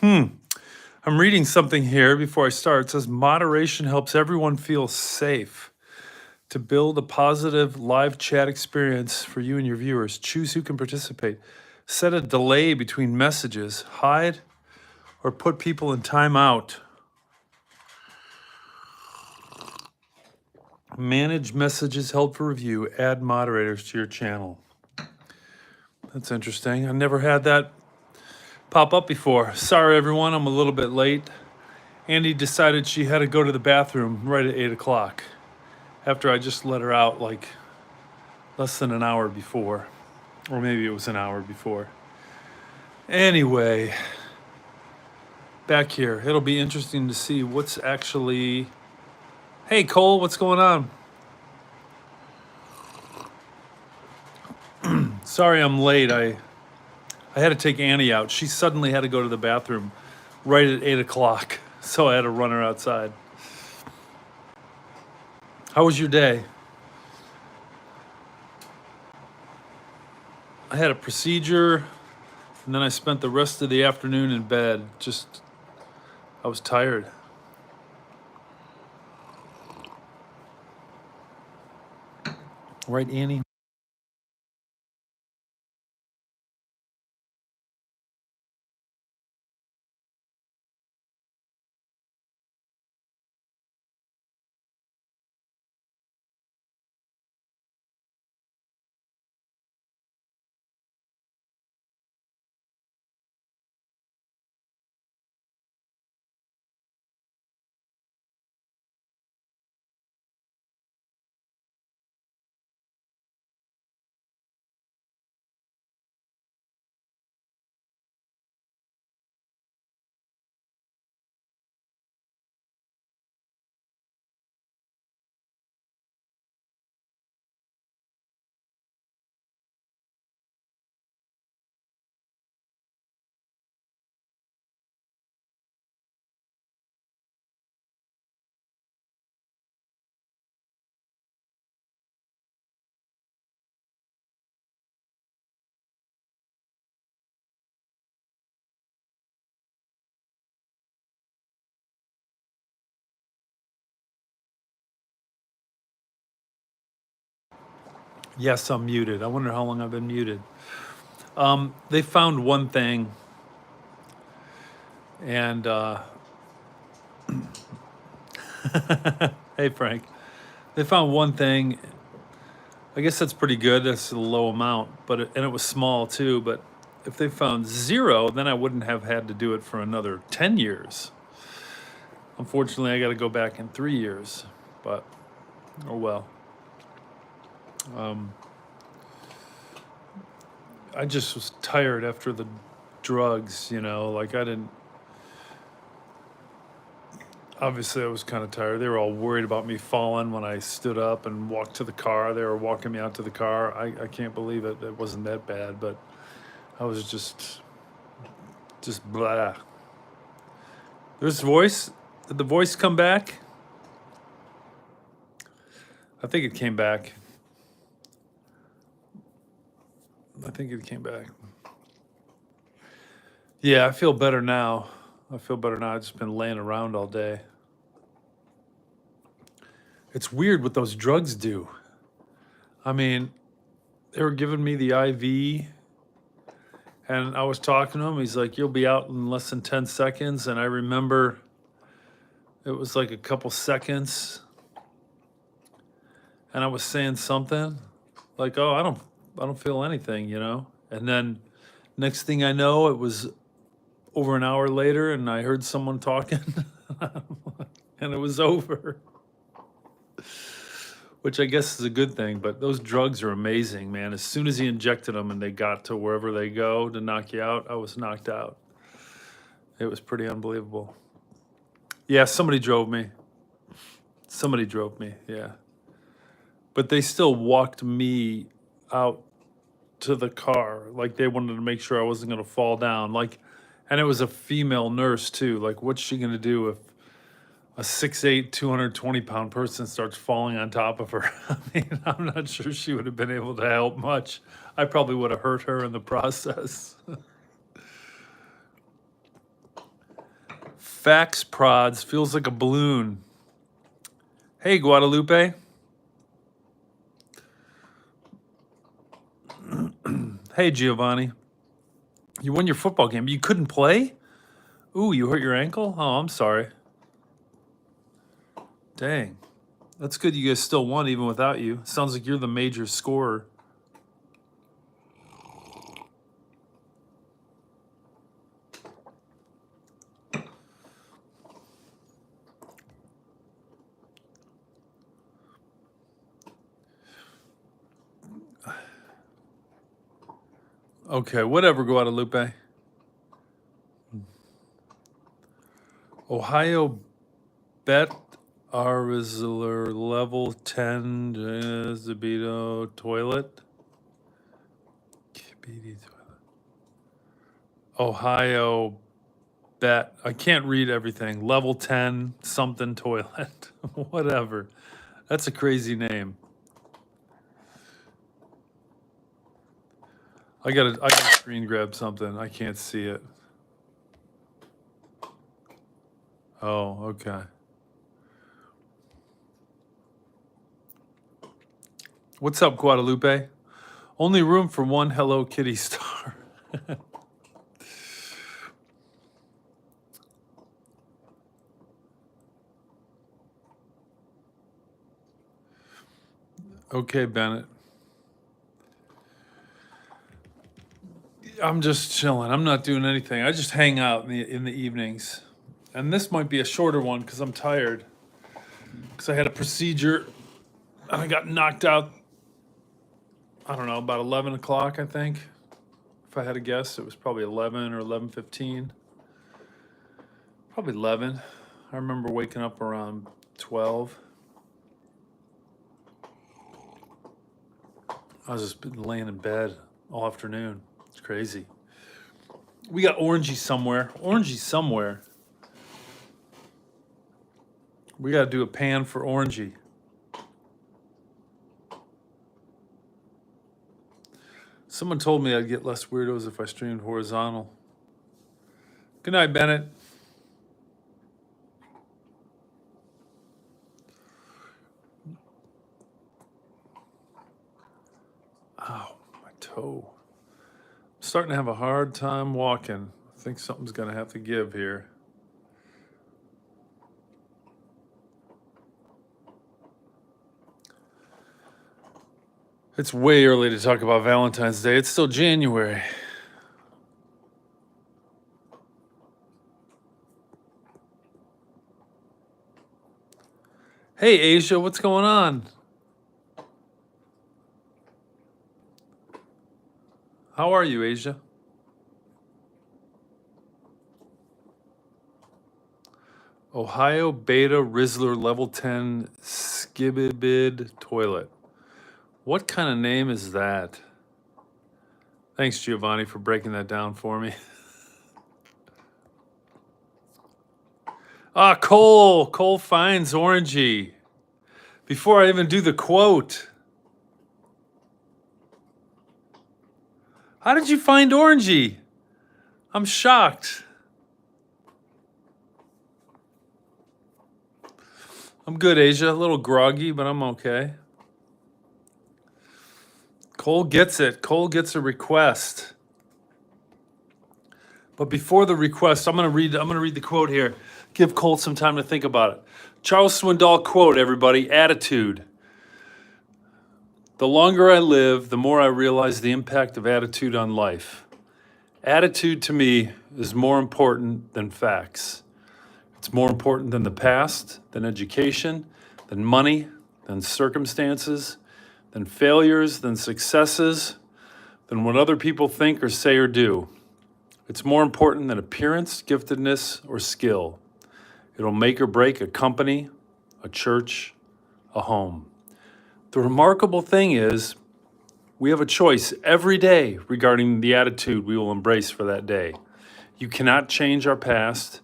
I'm reading something here before I start. It says moderation helps everyone feel safe. To build a positive live chat experience for you and your viewers, choose who can participate. Set a delay between messages. Hide or put people in timeout. Manage messages held for review. Add moderators to your channel. That's interesting. I never had that pop up before. Sorry, everyone. I'm a little bit late. Andy decided she had to go to the bathroom right at 8 o'clock after I just let her out like less than an hour before. Or maybe it was an hour before. Anyway, back here. It'll be interesting to see what's actually... Hey, Cole, what's going on? Sorry I'm late. I had to take Annie out. She suddenly had to go to the bathroom right at 8 o'clock, so I had to run her outside. How was your day? I had a procedure, and then I spent the rest of the afternoon in bed. I was tired. Right, Annie? Yes, I'm muted. I wonder how long I've been muted. They found one thing, and hey, Frank. They found one thing. I guess that's pretty good. That's a low amount, and it was small too. But if they found zero, then I wouldn't have had to do it for another 10 years. Unfortunately, I got to go back in 3 years, but oh well. I just was tired after the drugs, like I didn't. Obviously, I was kind of tired. They were all worried about me falling when I stood up and walked to the car. They were walking me out to the car. I can't believe it. It wasn't that bad, but I was just blah. There's voice. Did the voice come back? I think it came back. Yeah, I feel better now. I've just been laying around all day. It's weird what those drugs do. I mean, they were giving me the IV, and I was talking to him. He's like, "You'll be out in less than 10 seconds." And I remember it was like a couple seconds, and I was saying something like, "Oh, I don't feel anything," And then next thing I know, it was over an hour later, and I heard someone talking, and it was over. Which I guess is a good thing, but those drugs are amazing, man. As soon as he injected them and they got to wherever they go to knock you out, I was knocked out. It was pretty unbelievable. Yeah, somebody drove me. Yeah. But they still walked me out to the car. Like they wanted to make sure I wasn't going to fall down. And it was a female nurse too. Like, what's she going to do if a 6'8", 220-pound person starts falling on top of her? I mean, I'm not sure she would have been able to help much. I probably would have hurt her in the process. Fax prods feels like a balloon. Hey, Guadalupe. Hey, Giovanni. You won your football game. You couldn't play? Ooh, you hurt your ankle? Oh, I'm sorry. Dang. That's good you guys still won even without you. Sounds like you're the major scorer. Okay, whatever, Guadalupe. Ohio bet Arvizzler level 10 Zabito toilet. Ohio bet. I can't read everything. Level 10 something toilet. Whatever. That's a crazy name. I gotta screen grab something. I can't see it. Oh, okay. What's up, Guadalupe? Only room for one Hello Kitty star. Okay, Bennett. I'm just chilling. I'm not doing anything. I just hang out in the evenings. And this might be a shorter one because I'm tired. Because I had a procedure and I got knocked out, I don't know, about 11 o'clock, I think. If I had to guess, it was probably 11 or 11:15. Probably 11. I remember waking up around 12. I was just been laying in bed all afternoon. It's crazy. We got Orangey somewhere. Orangey somewhere. We got to do a pan for Orangey. Someone told me I'd get less weirdos if I streamed horizontal. Good night, Bennett. Ow, my toe. I'm starting to have a hard time walking. I think something's going to have to give here. It's way early to talk about Valentine's Day. It's still January. Hey, Asia, what's going on? How are you, Asia? Ohio Beta Rizzler Level 10 Skibibid Toilet. What kind of name is that? Thanks, Giovanni, for breaking that down for me. Cole. Cole finds Orangey. Before I even do the quote. How did you find Orangey? I'm shocked. I'm good, Asia. A little groggy, but I'm okay. Cole gets it. Cole gets a request. But before the request, I'm gonna read the quote here. Give Cole some time to think about it. Charles Swindoll quote, everybody, attitude. The longer I live, the more I realize the impact of attitude on life. Attitude to me is more important than facts. It's more important than the past, than education, than money, than circumstances, than failures, than successes, than what other people think or say or do. It's more important than appearance, giftedness, or skill. It'll make or break a company, a church, a home. The remarkable thing is, we have a choice every day regarding the attitude we will embrace for that day. You cannot change our past.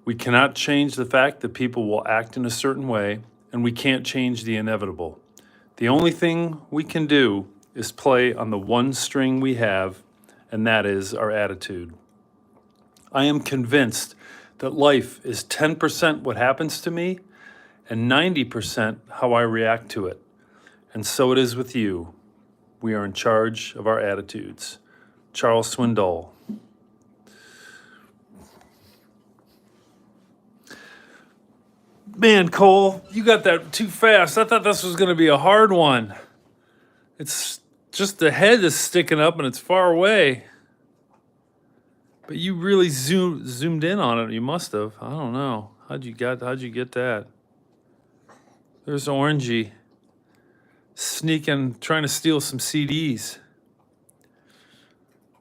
We cannot change the fact that people will act in a certain way, and we can't change the inevitable. The only thing we can do is play on the one string we have, and that is our attitude. I am convinced that life is 10% what happens to me and 90% how I react to it. And so it is with you. We are in charge of our attitudes. Charles Swindoll. Man, Cole, you got that too fast. I thought this was going to be a hard one. It's just the head is sticking up and it's far away. But you really zoomed in on it. You must have. I don't know. How'd you get that? There's Orangey sneaking, trying to steal some CDs.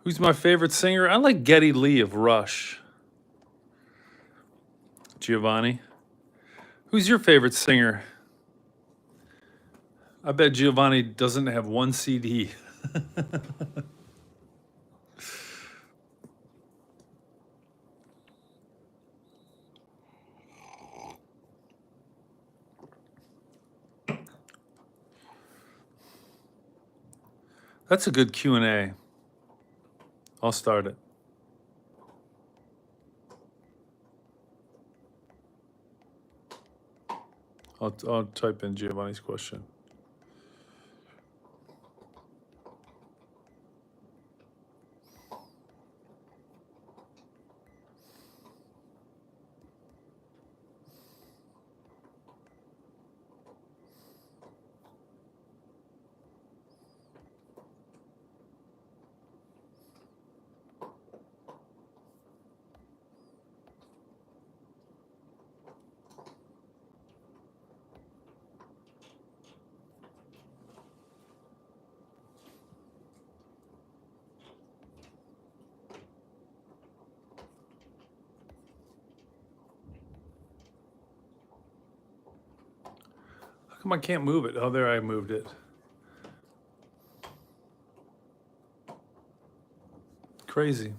Who's my favorite singer? I like Geddy Lee of Rush. Giovanni. Who's your favorite singer? I bet Giovanni doesn't have one CD. That's a good Q&A. I'll start it. I'll type in Giovanni's question. How come I can't move it? Oh, there, I moved it. Crazy.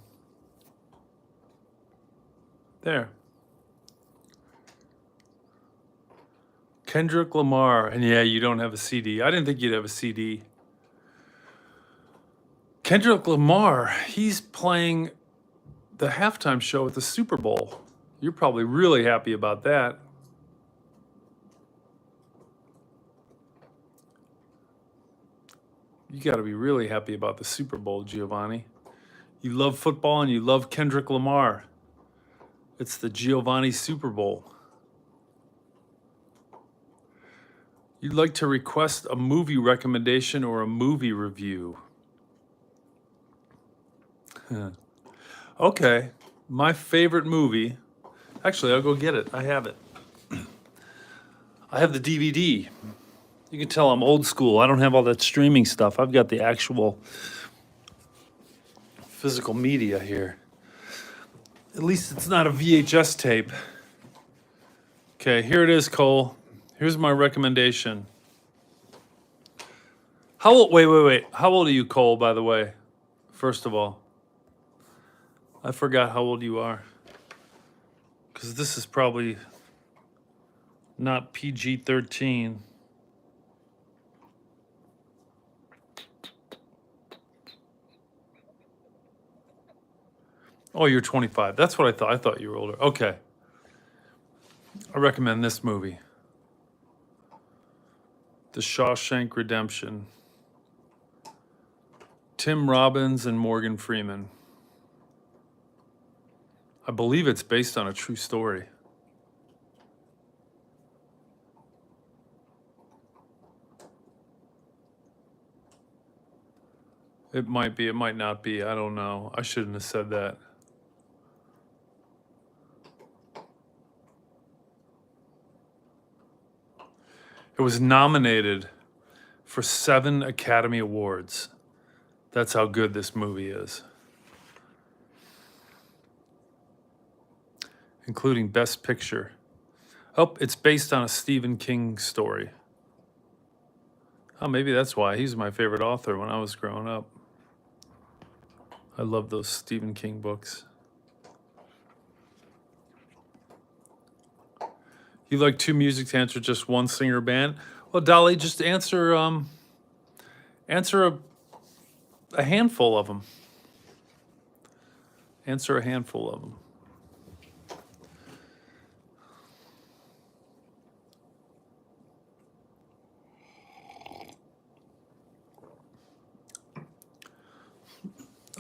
There. Kendrick Lamar. And yeah, you don't have a CD. I didn't think you'd have a CD. Kendrick Lamar, he's playing the halftime show at the Super Bowl. You're probably really happy about that. You got to be really happy about the Super Bowl, Giovanni. You love football and you love Kendrick Lamar. It's the Giovanni Super Bowl. You'd like to request a movie recommendation or a movie review. Okay, my favorite movie. Actually, I'll go get it. I have it. I have the DVD. You can tell I'm old school. I don't have all that streaming stuff. I've got the actual physical media here. At least it's not a VHS tape. Okay, here it is, Cole. Here's my recommendation. How old? Wait. How old are you, Cole, by the way? First of all. I forgot how old you are. Because this is probably not PG-13. Oh, you're 25. That's what I thought. I thought you were older. Okay. I recommend this movie. The Shawshank Redemption. Tim Robbins and Morgan Freeman. I believe it's based on a true story. It might be, it might not be. I don't know. I shouldn't have said that. It was nominated for 7 Academy Awards. That's how good this movie is. Including Best Picture. Oh, it's based on a Stephen King story. Oh, maybe that's why. He's my favorite author when I was growing up. I love those Stephen King books. You like 2 music to answer just one singer band? Well, Dolly, just answer a handful of them. Answer a handful of them.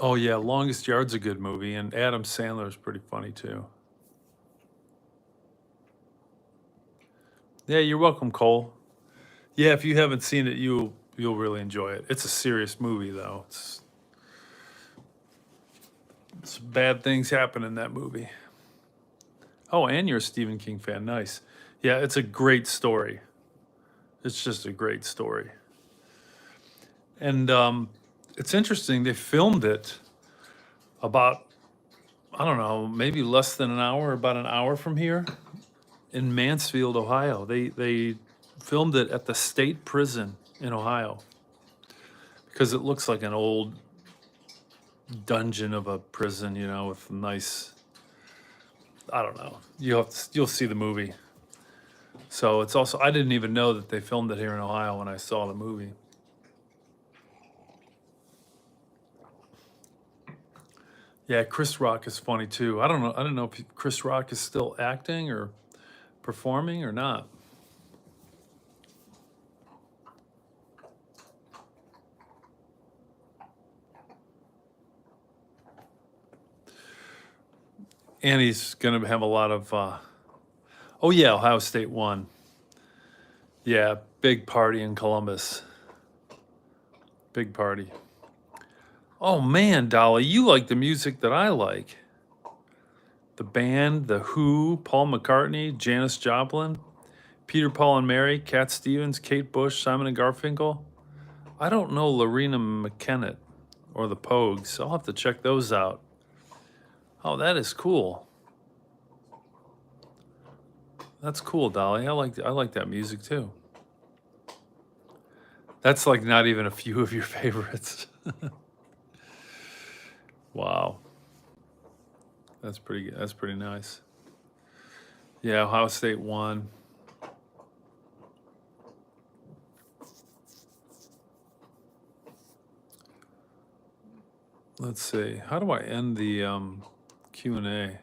Oh yeah, Longest Yard's a good movie, and Adam Sandler's pretty funny too. Yeah, you're welcome, Cole. Yeah, if you haven't seen it, you'll really enjoy it. It's a serious movie though. It's bad things happen in that movie. Oh, and you're a Stephen King fan. Nice. Yeah, it's a great story. It's just a great story. And it's interesting. They filmed it about, I don't know, maybe less than an hour, about an hour from here in Mansfield, Ohio. They filmed it at the state prison in Ohio because it looks like an old dungeon of a prison, you know, with nice, I don't know. You'll see the movie. So it's also, I didn't even know that they filmed it here in Ohio when I saw the movie. Yeah, Chris Rock is funny too. I don't know. I don't know if Chris Rock is still acting or performing or not. And he's going to have a lot of. Oh yeah, Ohio State won. Yeah, big party in Columbus. Big party. Oh man, Dolly, you like the music that I like. The band, The Who, Paul McCartney, Janis Joplin, Peter, Paul and Mary, Cat Stevens, Kate Bush, Simon and Garfunkel. I don't know Lorena McKennitt or the Pogues. I'll have to check those out. Oh, that is cool. That's cool, Dolly. I like that music too. That's like not even a few of your favorites. Wow. That's pretty good. That's pretty nice. Yeah, Ohio State won. Let's see. How do I end the Q&A?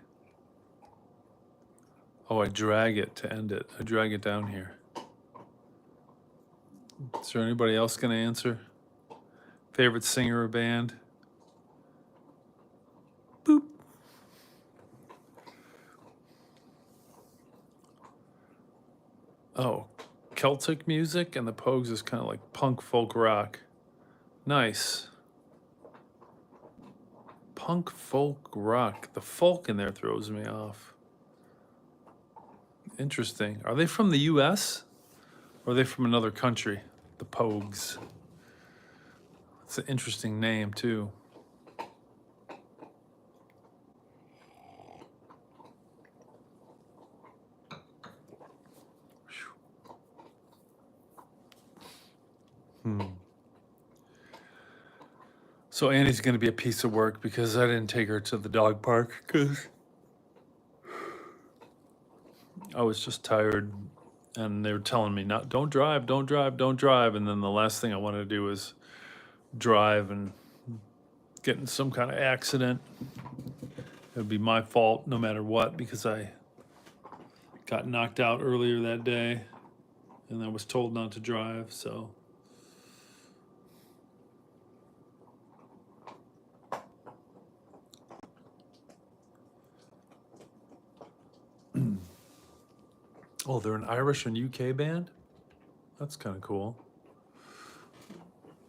Oh, I drag it to end it. I drag it down here. Is there anybody else going to answer? Favorite singer or band? Boop. Oh, Celtic music, and the Pogues is kind of like punk folk rock. Nice. Punk folk rock. The folk in there throws me off. Interesting. Are they from the US? Or are they from another country? The Pogues. It's an interesting name, too. So Annie's going to be a piece of work because I didn't take her to the dog park because I was just tired, and they were telling me, "Not, don't drive, don't drive, don't drive." And then the last thing I wanted to do was drive and get in some kind of accident. It would be my fault no matter what because I got knocked out earlier that day and I was told not to drive, so. Oh, they're an Irish and UK band? That's kind of cool.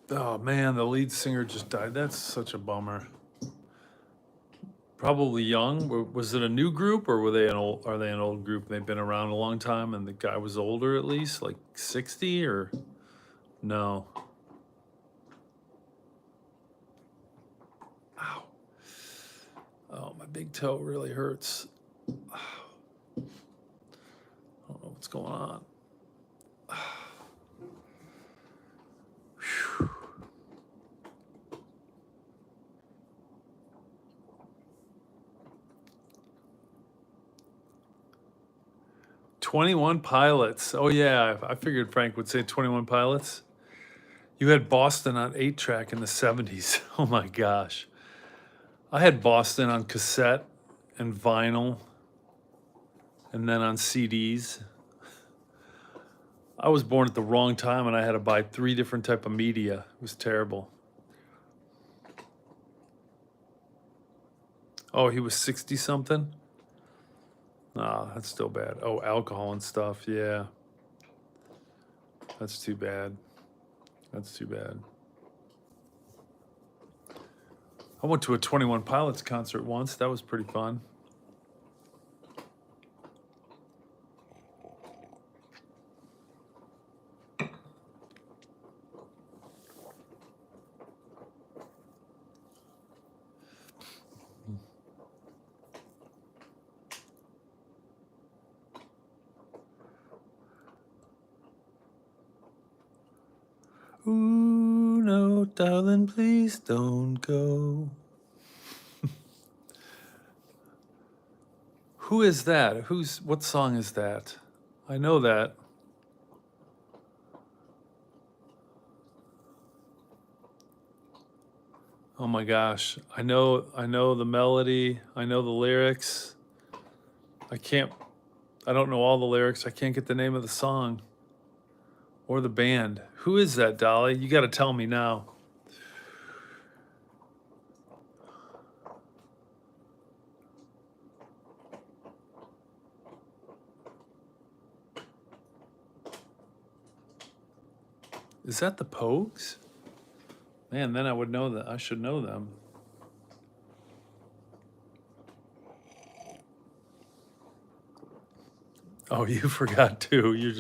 Oh man, the lead singer just died. That's such a bummer. Probably young. Was it a new group or were they an old? Are they an old group? They've been around a long time, and the guy was older, at least, like 60 or no? Ow! Oh, my big toe really hurts. I don't know what's going on. 21 Pilots. Oh yeah, I figured Frank would say 21 Pilots. You had Boston on 8-track in the 70s. Oh my gosh. I had Boston on cassette and vinyl and then on CDs. I was born at the wrong time and I had to buy 3 different type of media. It was terrible. Oh, he was 60 something? Nah, that's still bad. Oh, alcohol and stuff. Yeah. That's too bad. That's too bad. I went to a 21 Pilots concert once. That was pretty fun. Ooh, no, darling, please don't go. Who is that? What song is that? I know that. Oh my gosh. I know the melody. I know the lyrics. I don't know all the lyrics. I can't get the name of the song or the band. Who is that, Dolly? You got to tell me now. Is that the Pogues? Man, then I would know that. I should know them. Oh, you forgot too. You're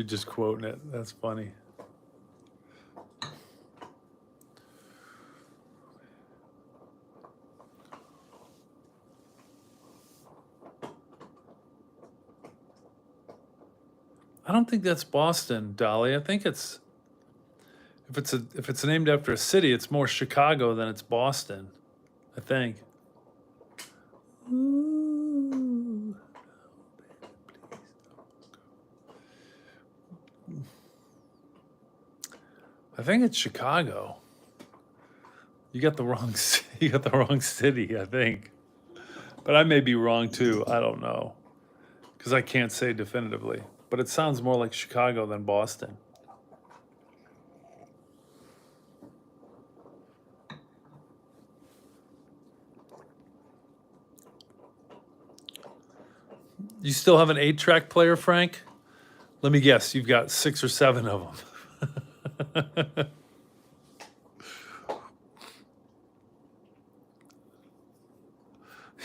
just quoting it. That's funny. I don't think that's Boston, Dolly. I think it's if it's named after a city, it's more Chicago than it's Boston. I think. Ooh. I think it's Chicago. You got the wrong you got the wrong city, I think. But I may be wrong too. I don't know. Cuz I can't say definitively, but it sounds more like Chicago than Boston. You still have an 8-track player, Frank? Let me guess, you've got 6 or 7 of them.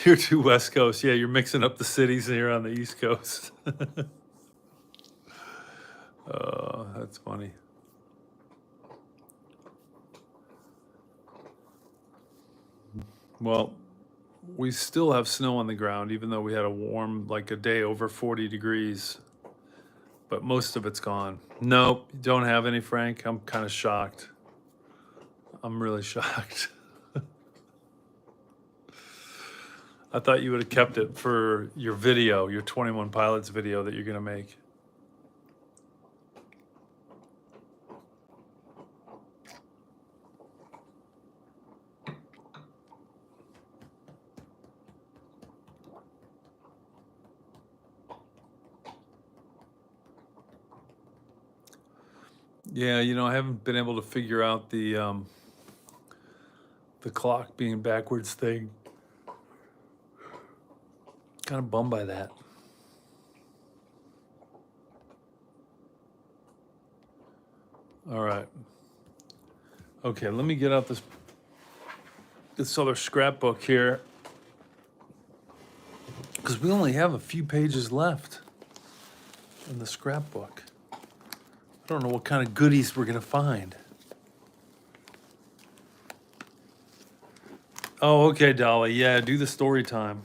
You're too West Coast. Yeah, you're mixing up the cities here on the East Coast. Oh, that's funny. Well, we still have snow on the ground, even though we had a warm, like a day over 40 degrees. But most of it's gone. Nope, you don't have any, Frank. I'm kind of shocked. I'm really shocked. I thought you would have kept it for your video, your 21 Pilots video that you're going to make. Yeah, I haven't been able to figure out the clock being backwards thing. Kind of bummed by that. All right. Okay, let me get out this other scrapbook here, because we only have a few pages left in the scrapbook. I don't know what kind of goodies we're gonna find. Oh, okay, Dolly. Yeah, do the story time.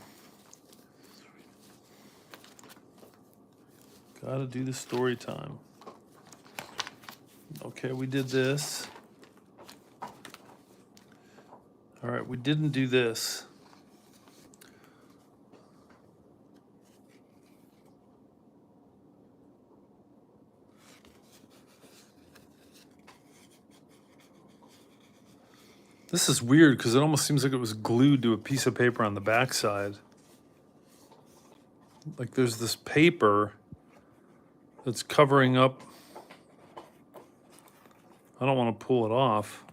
Gotta do the story time. Okay, we did this. All right, we didn't do this. This is weird because it almost seems like it was glued to a piece of paper on the backside. Like there's this paper that's covering up. I don't want to pull it off.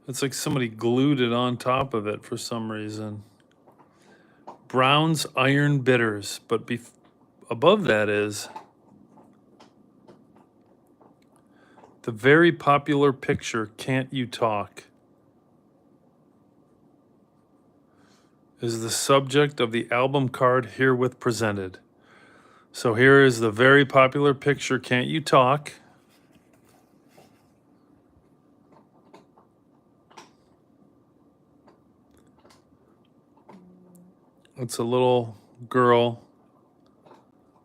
It's like somebody glued it on top of it for some reason. Brown's Iron Bitters, but above that is the very popular picture, Can't You Talk, is the subject of the album card herewith presented. So here is the very popular picture, Can't You Talk. It's a little girl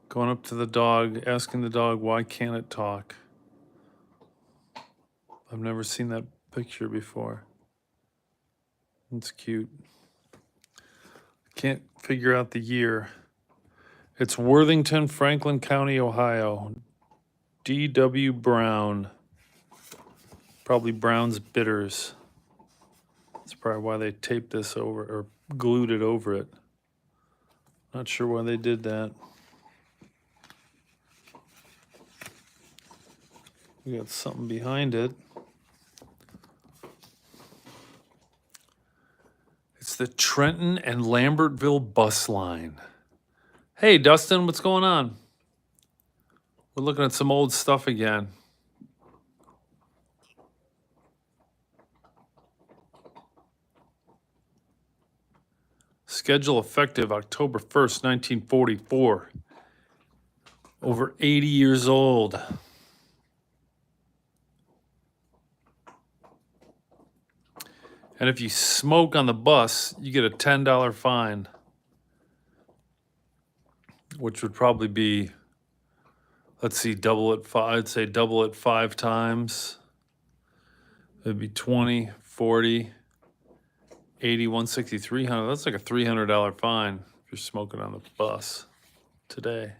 going up to the dog, asking the dog, why can't it talk? I've never seen that picture before. It's cute. Can't figure out the year. It's Worthington, Franklin County, Ohio. D.W. Brown. Probably Brown's Bitters. That's probably why they taped this over or glued it over it. Not sure why they did that. We got something behind it. It's the Trenton and Lambertville bus line. Hey, Dustin, what's going on? We're looking at some old stuff again. Schedule effective October 1st, 1944. Over 80 years old. And if you smoke on the bus, you get a $10 fine, which would probably be, let's see, double it five. I'd say double it 5 times. It'd be 20, 40, 80, 160, 300. That's like a $300 fine if you're smoking on the bus today.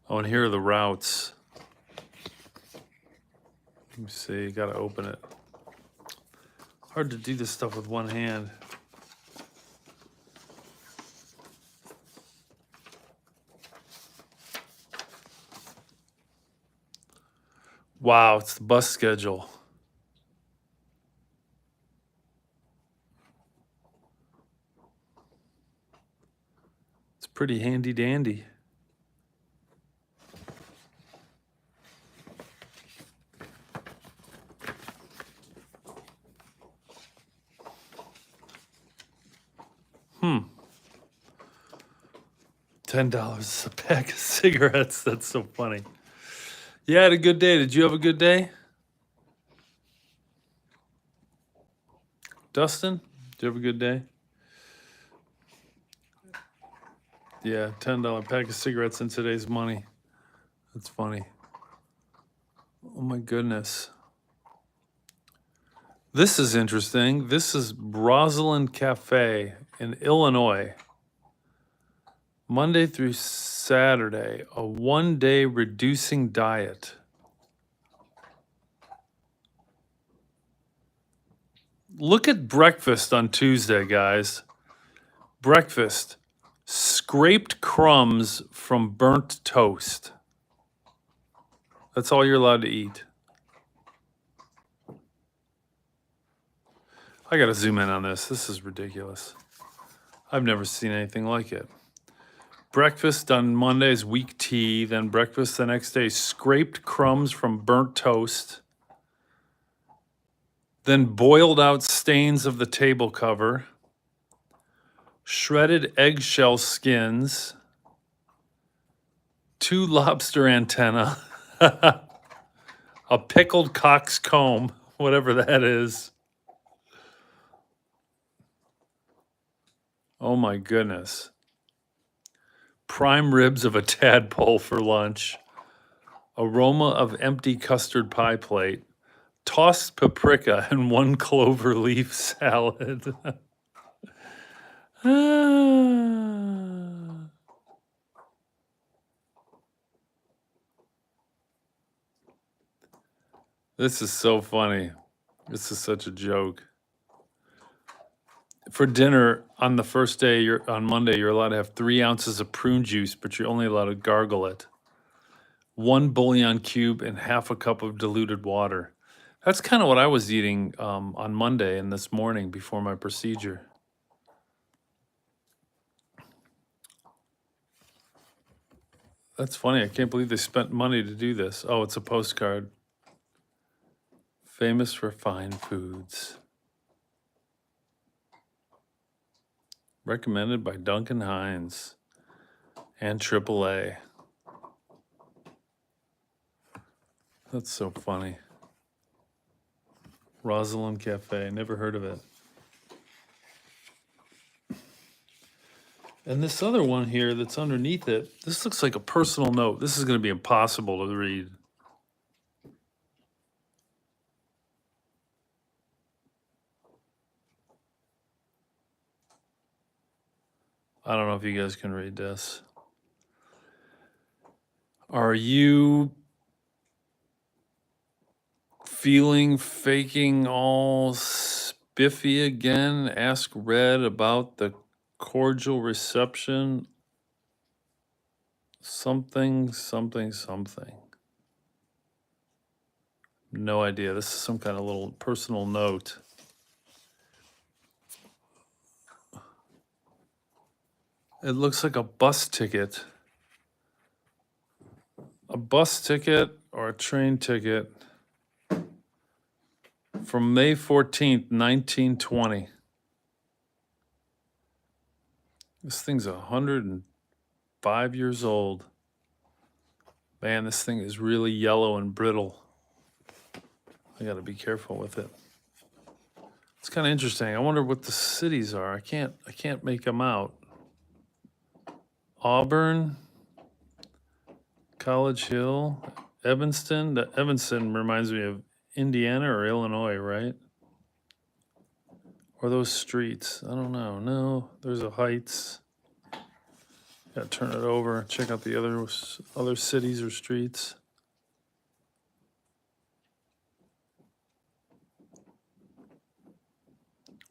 Oh, and here are the routes. Let me see, gotta open it. Hard to do this stuff with one hand. Wow, it's the bus schedule. It's pretty handy dandy. $10 a pack of cigarettes. That's so funny. Yeah, I had a good day. Did you have a good day? Dustin, did you have a good day? Yeah, $10 pack of cigarettes in today's money. That's funny. Oh my goodness. This is interesting. This is Rosalind Cafe in Illinois. Monday through Saturday, a 1-day reducing diet. Look at breakfast on Tuesday, guys. Breakfast, scraped crumbs from burnt toast. That's all you're allowed to eat. I gotta zoom in on this. This is ridiculous. I've never seen anything like it. Breakfast on Mondays, weak tea. Then breakfast the next day, scraped crumbs from burnt toast. Then boiled out stains of the table cover. Shredded eggshell skins. 2 lobster antenna. A pickled coxcomb, whatever that is. Oh my goodness. Prime ribs of a tadpole for lunch. Aroma of empty custard pie plate. Tossed paprika and 1 clover leaf salad. This is so funny. This is such a joke. For dinner on the first day, on Monday, you're allowed to have 3 ounces of prune juice, but you're only allowed to gargle it. 1 bouillon cube, and half a cup of diluted water. That's kind of what I was eating on Monday and this morning before my procedure. That's funny. I can't believe they spent money to do this. Oh, it's a postcard. Famous for fine foods. Recommended by Duncan Hines and AAA. That's so funny. Rosalind Cafe. Never heard of it. And this other one here that's underneath it, this looks like a personal note. This is going to be impossible to read. I don't know if you guys can read this. Are you faking all spiffy again? Ask Red about the cordial reception. Something. No idea. This is some kind of little personal note. It looks like a bus ticket. A bus ticket or a train ticket from May 14th, 1920. This thing's 105 years old. Man, this thing is really yellow and brittle. I got to be careful with it. It's kind of interesting. I wonder what the cities are. I can't make them out. Auburn, College Hill, Evanston. Evanston reminds me of Indiana or Illinois, right? Or those streets. I don't know. No, there's a Heights. Gotta turn it over. Check out the other cities or streets.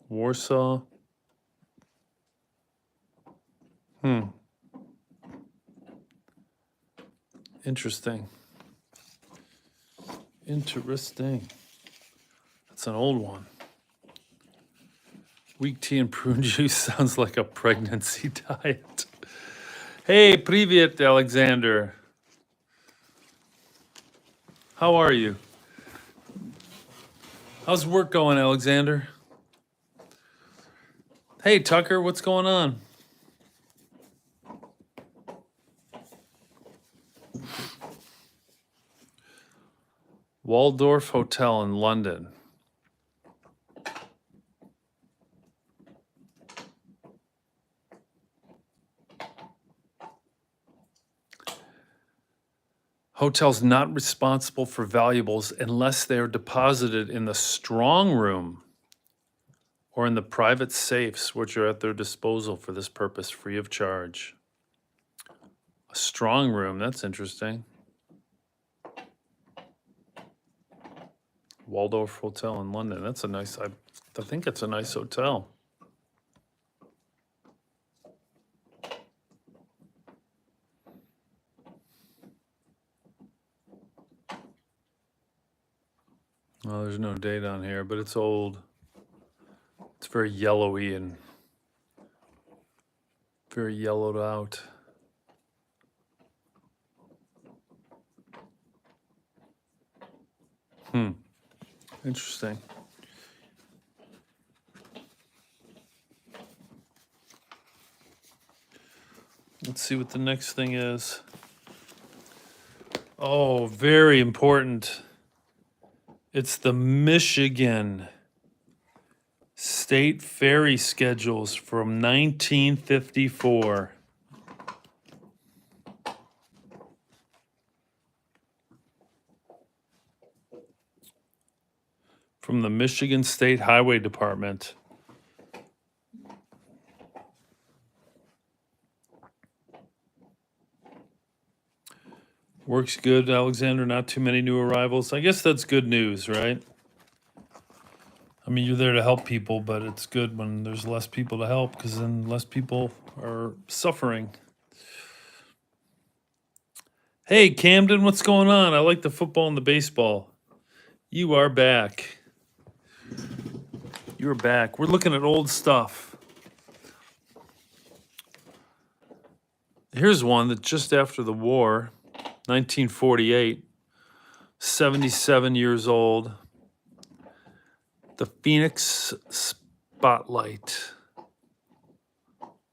Warsaw. Interesting. That's an old one. Weak tea and prune juice sounds like a pregnancy diet. Hey, привет, Alexander. How are you? How's work going, Alexander? Hey, Tucker, what's going on? Waldorf Hotel in London. Hotels not responsible for valuables unless they are deposited in the strong room or in the private safes, which are at their disposal for this purpose, free of charge. A strong room, that's interesting. Waldorf Hotel in London. That's a nice, I think it's a nice hotel. Well, there's no date on here, but it's old. It's very yellowy and very yellowed out. Interesting. Let's see what the next thing is. Oh, very important. It's the Michigan State Ferry schedules from 1954. From the Michigan State Highway Department. Works good, Alexander. Not too many new arrivals. I guess that's good news, right? I mean, you're there to help people, but it's good when there's less people to help because then less people are suffering. Hey, Camden, what's going on? I like the football and the baseball. You are back. You're back. We're looking at old stuff. Here's one that just after the war, 1948, 77 years old. The Phoenix Spotlight.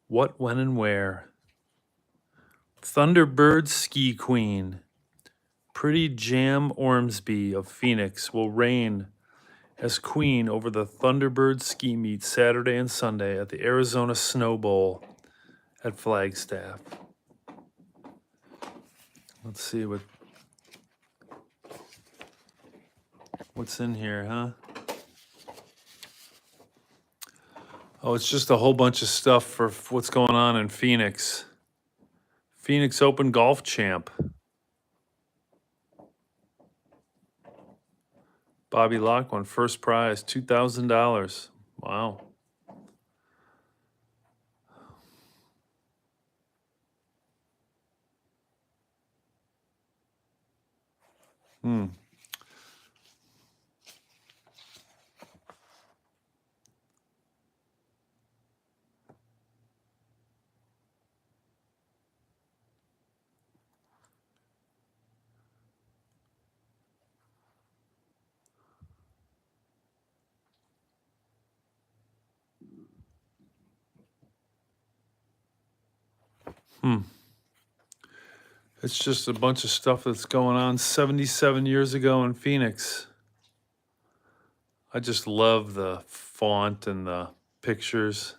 What, when, and where? Thunderbird Ski Queen. Pretty Jam Ormsby of Phoenix will reign as queen over the Thunderbird ski meet Saturday and Sunday at the Arizona Snow Bowl at Flagstaff. Let's see what's in here, huh? Oh, it's just a whole bunch of stuff for what's going on in Phoenix. Phoenix Open Golf Champ. Bobby Locke won first prize, $2,000. Wow. Hmm. Hmm. It's just a bunch of stuff that's going on 77 years ago in Phoenix. I just love the font and the pictures.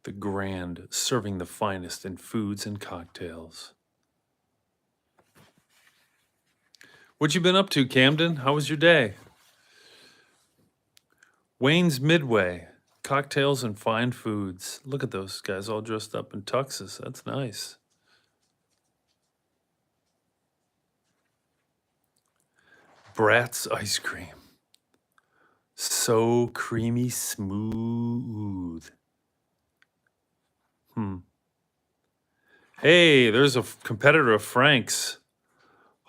The Grand, serving the finest in foods and cocktails. What you been up to, Camden? How was your day? Wayne's Midway, cocktails and fine foods. Look at those guys all dressed up in tuxes. That's nice. Bratz ice cream. So creamy smooth. Hey, there's a competitor of Frank's.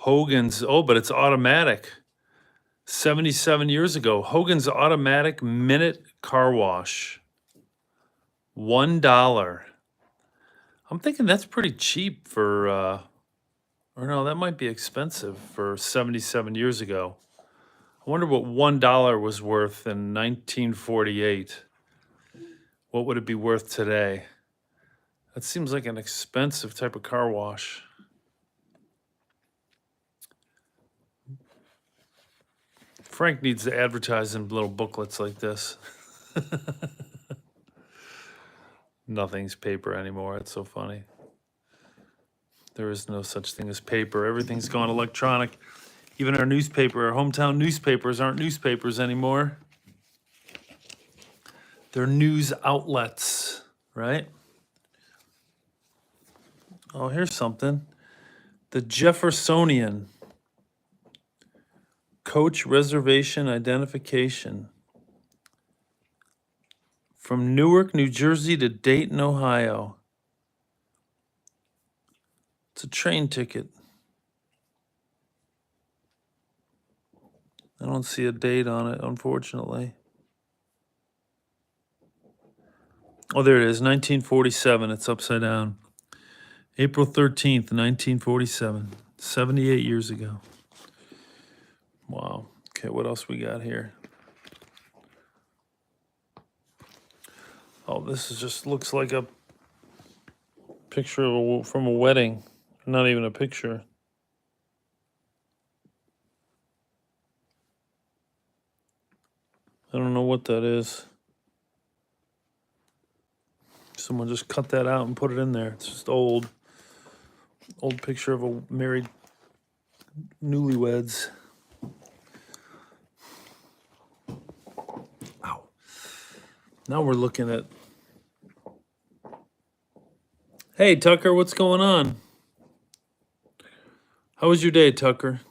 Hogan's, oh, but it's automatic. 77 years ago, Hogan's automatic minute car wash. $1. I'm thinking that's pretty cheap for, or no, that might be expensive for 77 years ago. I wonder what $1 was worth in 1948. What would it be worth today? That seems like an expensive type of car wash. Frank needs to advertise in little booklets like this. Nothing's paper anymore. It's so funny. There is no such thing as paper. Everything's gone electronic. Even our newspaper, our hometown newspapers aren't newspapers anymore. They're news outlets, right? Oh, here's something. The Jeffersonian Coach Reservation Identification. From Newark, New Jersey to Dayton, Ohio. It's a train ticket. I don't see a date on it, unfortunately. Oh, there it is, 1947. It's upside down. April 13th, 1947. 78 years ago. Wow. Okay, what else we got here? Oh, this is just looks like a picture of from a wedding. Not even a picture. I don't know what that is. Someone just cut that out and put it in there. It's just old picture of a married newlyweds. Ow. Now we're looking at. Hey, Tucker, what's going on? How was your day, Tucker?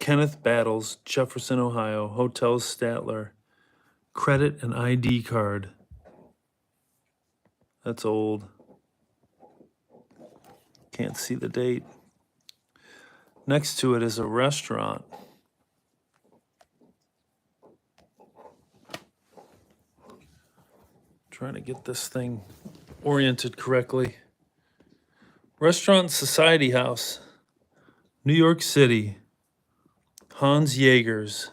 Kenneth Battles, Jefferson, Ohio. Hotel Statler. Credit and ID card. That's old. Can't see the date. Next to it is a restaurant. Trying to get this thing oriented correctly. Restaurant Society House, New York City. Hans Jaegers.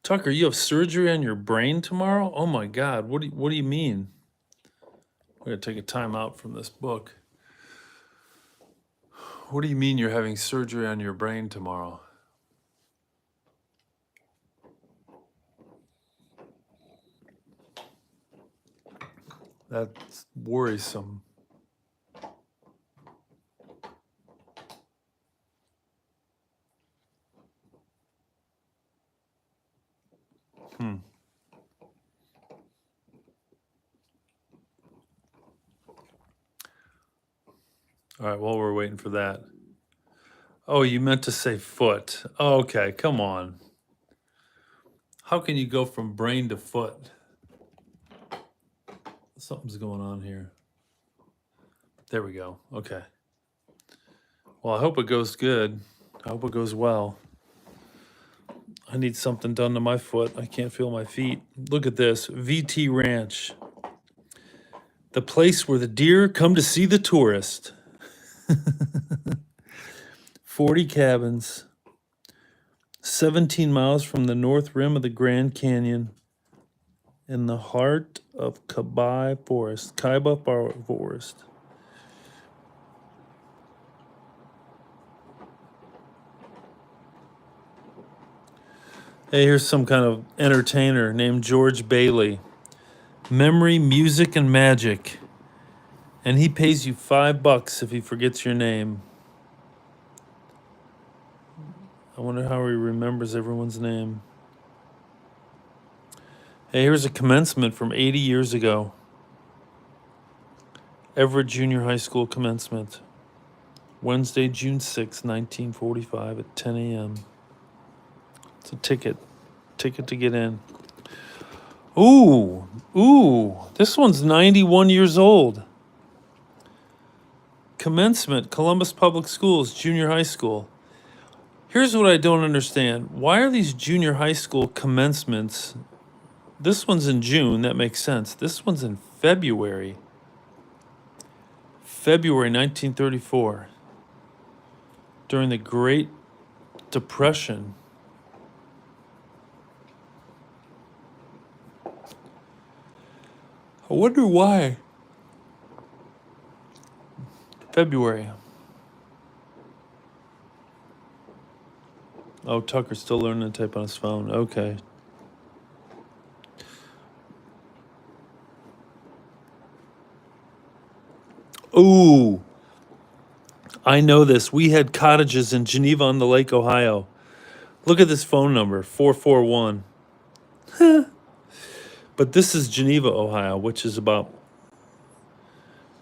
Tucker, you have surgery on your brain tomorrow? Oh my God, what do you mean? I'm gonna take a time out from this book. What do you mean you're having surgery on your brain tomorrow? That's worrisome. All right, while we're waiting for that. Oh, you meant to say foot. Oh, okay, come on. How can you go from brain to foot? Something's going on here. There we go. Okay. Well, I hope it goes good. I hope it goes well. I need something done to my foot. I can't feel my feet. Look at this. VT Ranch. The place where the deer come to see the tourist. 40 cabins. 17 miles from the north rim of the Grand Canyon. In the heart of Kaiba Forest. Hey, here's some kind of entertainer named George Bailey. Memory, music, and magic. And he pays you $5 if he forgets your name. I wonder how he remembers everyone's name. Hey, here's a commencement from 80 years ago. Everett Junior High School commencement. Wednesday, June 6, 1945 at 10 a.m. It's a ticket to get in. Ooh, this one's 91 years old. Commencement, Columbus Public Schools, junior high school. Here's what I don't understand. Why are these junior high school commencements? This one's in June, that makes sense. This one's in February. February 1934. During the Great Depression. I wonder why. February. Oh, Tucker's still learning to type on his phone. Okay. Ooh. I know this. We had cottages in Geneva on the Lake, Ohio. Look at this phone number, 441. But this is Geneva, Ohio, which is about...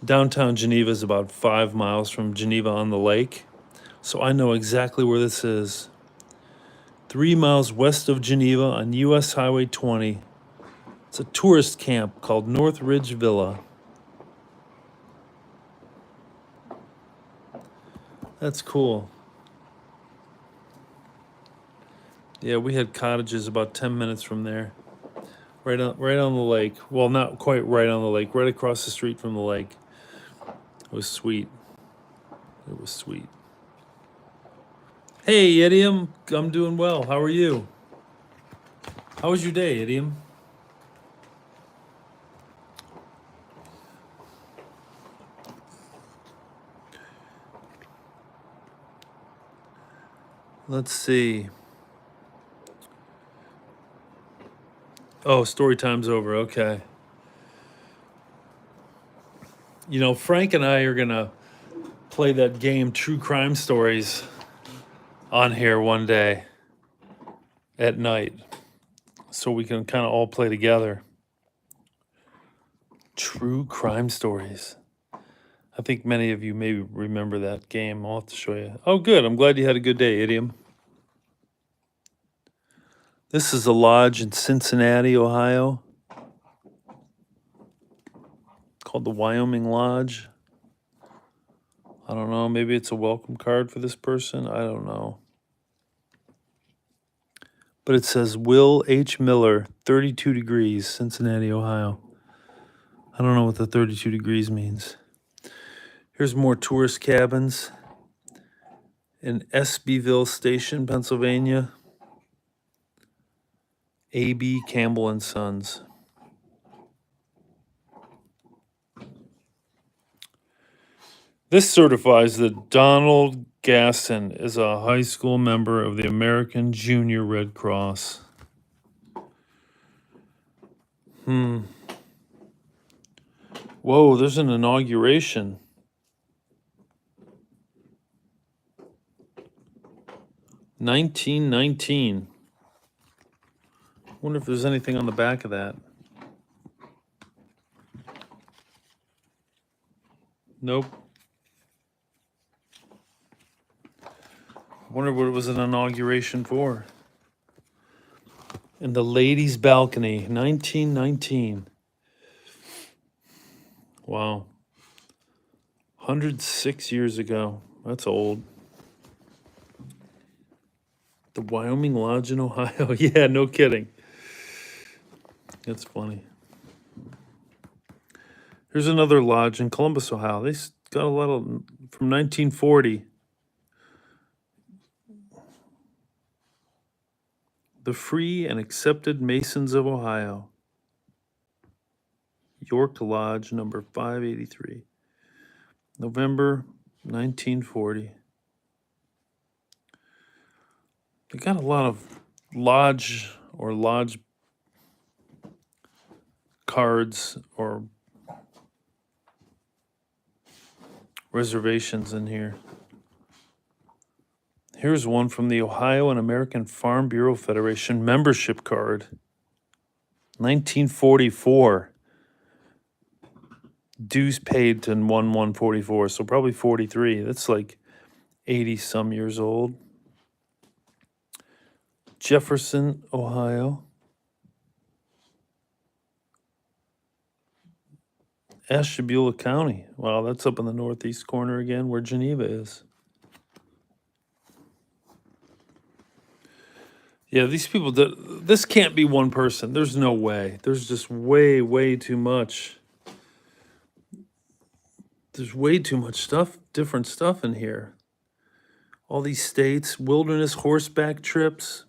Downtown Geneva is about 5 miles from Geneva on the lake. So I know exactly where this is. 3 miles west of Geneva on US Highway 20. It's a tourist camp called North Ridge Villa. That's cool. Yeah, we had cottages about 10 minutes from there. Right on the lake. Well, not quite right on the lake, right across the street from the lake. It was sweet. It was sweet. Hey, Idiom. I'm doing well. How are you? How was your day, Idiom? Let's see. Oh, story time's over. Okay. You know, Frank and I are going to play that game, True Crime Stories, on here one day at night. So we can kind of all play together. True Crime Stories. I think many of you maybe remember that game. I'll have to show you. Oh, good. I'm glad you had a good day, Idiom. This is a lodge in Cincinnati, Ohio, called the Wyoming Lodge. I don't know. Maybe it's a welcome card for this person. I don't know. But it says Will H. Miller, 32 degrees, Cincinnati, Ohio. I don't know what the 32 degrees means. Here's more tourist cabins in Espyville Station, Pennsylvania. A.B. Campbell and Sons. This certifies that Donald Gaston is a high school member of the American Junior Red Cross. Whoa, there's an inauguration. $1919. Wonder if there's anything on the back of that. Nope. Wonder what it was an inauguration for. In the ladies' balcony, 1919. Wow. 106 years ago. That's old. The Wyoming Lodge in Ohio. Yeah, no kidding. That's funny. Here's another lodge in Columbus, Ohio. They got a lot of from 1940. The Free and Accepted Masons of Ohio. York Lodge, number 583. November 1940. They got a lot of lodge cards or reservations in here. Here's one from the Ohio and American Farm Bureau Federation membership card. 1944. Dues paid to 1/1/44, so probably 43. That's like 80 some years old. Jefferson, Ohio. Ashtabula County. Wow, that's up in the northeast corner again, where Geneva is. Yeah, these people, this can't be one person. There's no way. There's just way, way too much. There's way too much stuff, different stuff in here. All these states, wilderness horseback trips,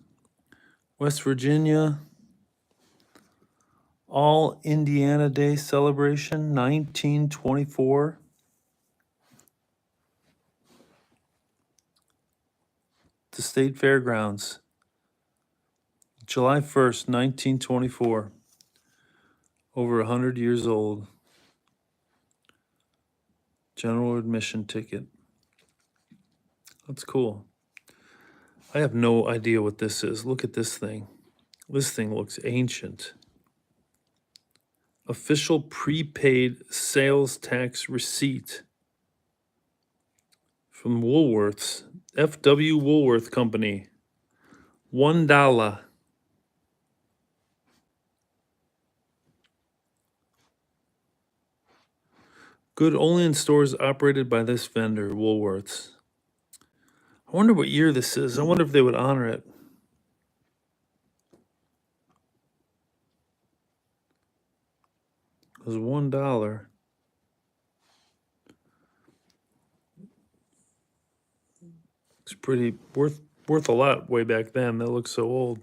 West Virginia, All Indiana Day celebration, 1924. The State Fairgrounds, July 1st, 1924. Over 100 years old. General admission ticket. That's cool. I have no idea what this is. Look at this thing. This thing looks ancient. Official prepaid sales tax receipt from Woolworths, F.W. Woolworth Company, $1. Good only in stores operated by this vendor, Woolworths. I wonder what year this is. I wonder if they would honor it. It was $1. It's pretty worth a lot way back then. That looks so old.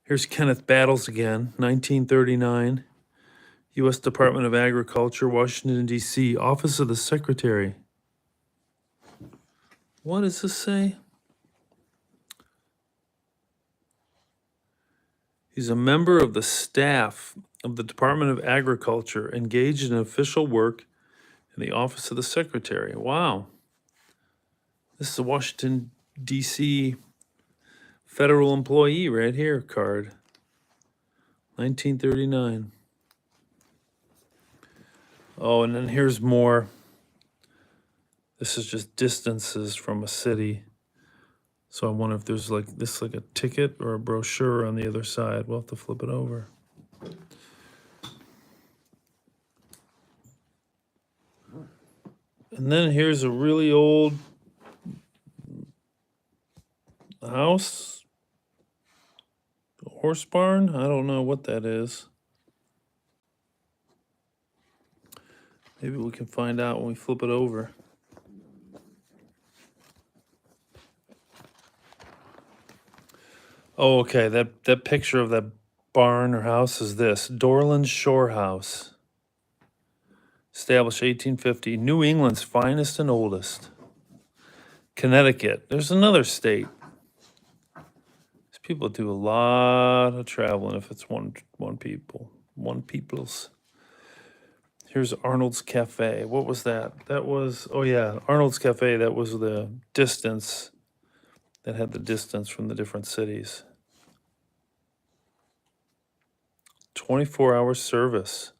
Here's Kenneth Battles again, 1939. U.S. Department of Agriculture, Washington, D.C., Office of the Secretary. What does this say? He's a member of the staff of the Department of Agriculture, engaged in official work in the Office of the Secretary. Wow. This is a Washington, D.C. federal employee right here card. 1939. Oh, and then here's more This is just distances from a city. So I wonder if there's like this, like a ticket or a brochure on the other side. We'll have to flip it over. And then here's a really old house, horse barn. I don't know what that is. Maybe we can find out when we flip it over. Oh, okay. That picture of that barn or house is this Dorland Shore House. Established 1850. New England's finest and oldest. Connecticut. There's another state. These people do a lot of traveling if it's one people's. Here's Arnold's Cafe. What was that? That was, oh yeah, Arnold's Cafe. That was the distance, that had the distance from the different cities. 24-hour service.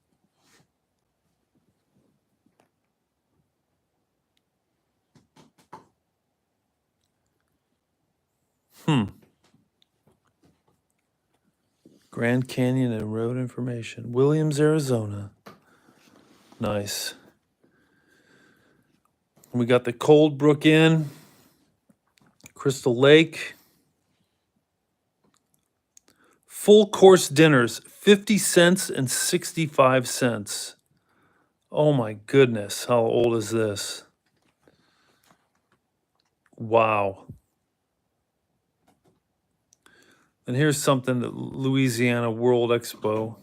Grand Canyon and road information. Williams, Arizona. Nice. We got the Cold Brook Inn, Crystal Lake. Full course dinners, 50 cents and 65 cents. Oh my goodness, how old is this? Wow. And here's something that Louisiana World Expo,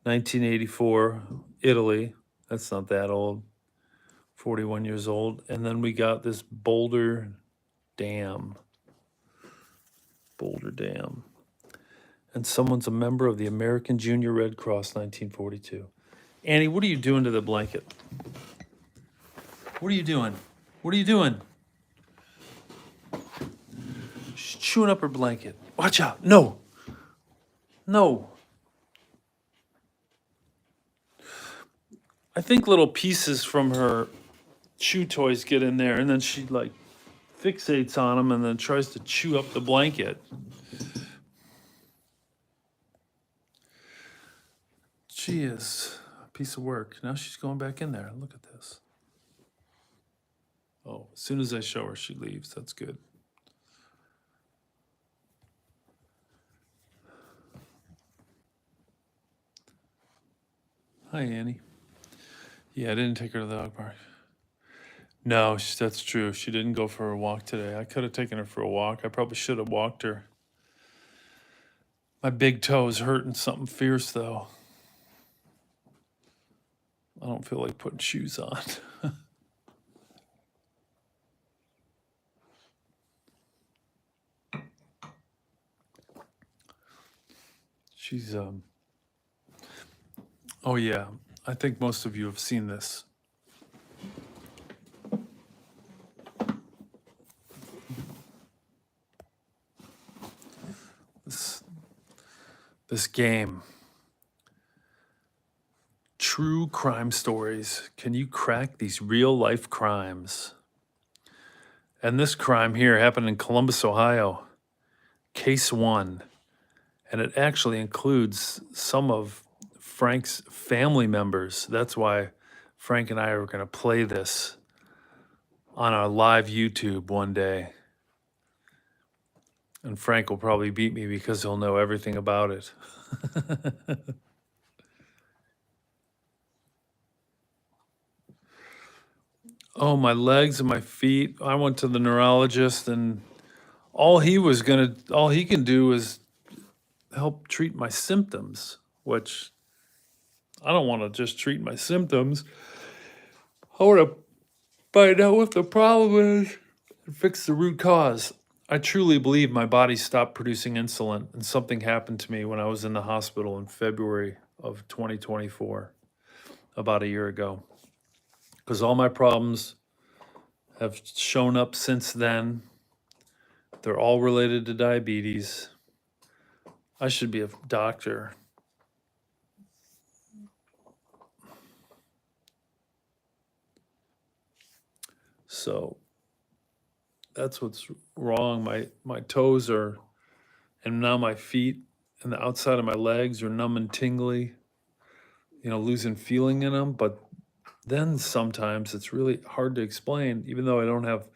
1984, Italy. That's not that old. 41 years old. And then we got this Boulder Dam. Boulder Dam. And someone's a member of the American Junior Red Cross, 1942. Annie, what are you doing to the blanket? What are you doing? What are you doing? She's chewing up her blanket. Watch out. No. No. I think little pieces from her chew toys get in there, and then she like fixates on them and then tries to chew up the blanket. She is a piece of work. Now she's going back in there. Look at this. Oh, as soon as I show her, she leaves. That's good. Hi, Annie. Yeah, I didn't take her to the dog park. No, that's true. She didn't go for a walk today. I could have taken her for a walk. I probably should have walked her. My big toe is hurting something fierce, though. I don't feel like putting shoes on. She's, oh yeah, I think most of you have seen this. This game. True crime stories. Can you crack these real life crimes? And this crime here happened in Columbus, Ohio. Case 1. And it actually includes some of Frank's family members. That's why Frank and I are going to play this on our live YouTube one day. And Frank will probably beat me because he'll know everything about it. Oh, my legs and my feet. I went to the neurologist, and all he can do is help treat my symptoms, which I don't want to just treat my symptoms. I want to find out what the problem is and fix the root cause. I truly believe my body stopped producing insulin, and something happened to me when I was in the hospital in February of 2024, about a year ago. Because all my problems have shown up since then. They're all related to diabetes. I should be a doctor. So that's what's wrong. My toes are, and now my feet and the outside of my legs are numb and tingly, losing feeling in them. But then sometimes it's really hard to explain, even though I don't have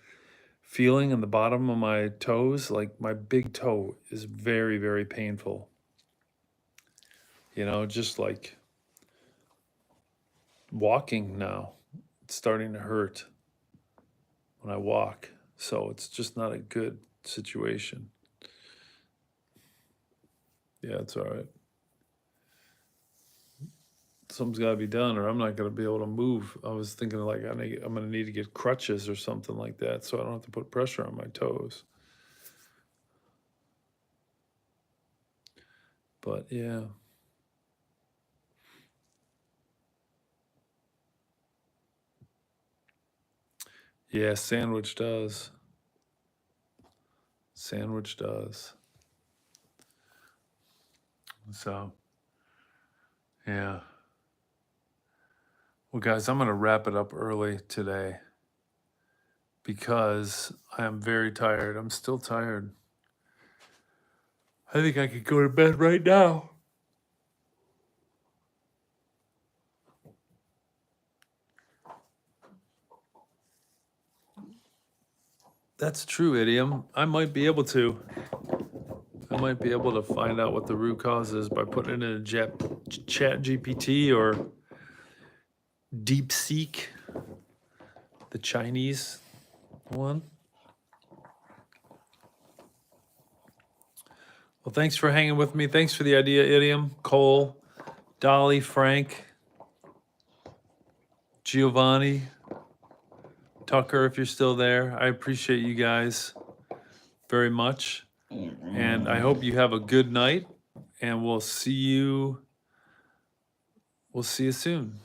feeling in the bottom of my toes. Like my big toe is very, very painful. Just like walking now, it's starting to hurt when I walk. So it's just not a good situation. Yeah, it's all right. Something's got to be done, or I'm not going to be able to move. I was thinking like I'm going to need to get crutches or something like that, so I don't have to put pressure on my toes. But yeah. Yeah, sandwich does. Sandwich does. So, yeah. Well, guys, I'm going to wrap it up early today because I am very tired. I'm still tired. I think I could go to bed right now. That's true, idiom. I might be able to find out what the root cause is by putting it in a chat GPT or DeepSeek, the Chinese one. Well, thanks for hanging with me. Thanks for the idea, idiom. Cole, Dolly, Frank, Giovanni, Tucker, if you're still there. I appreciate you guys very much. And I hope you have a good night, and we'll see you soon.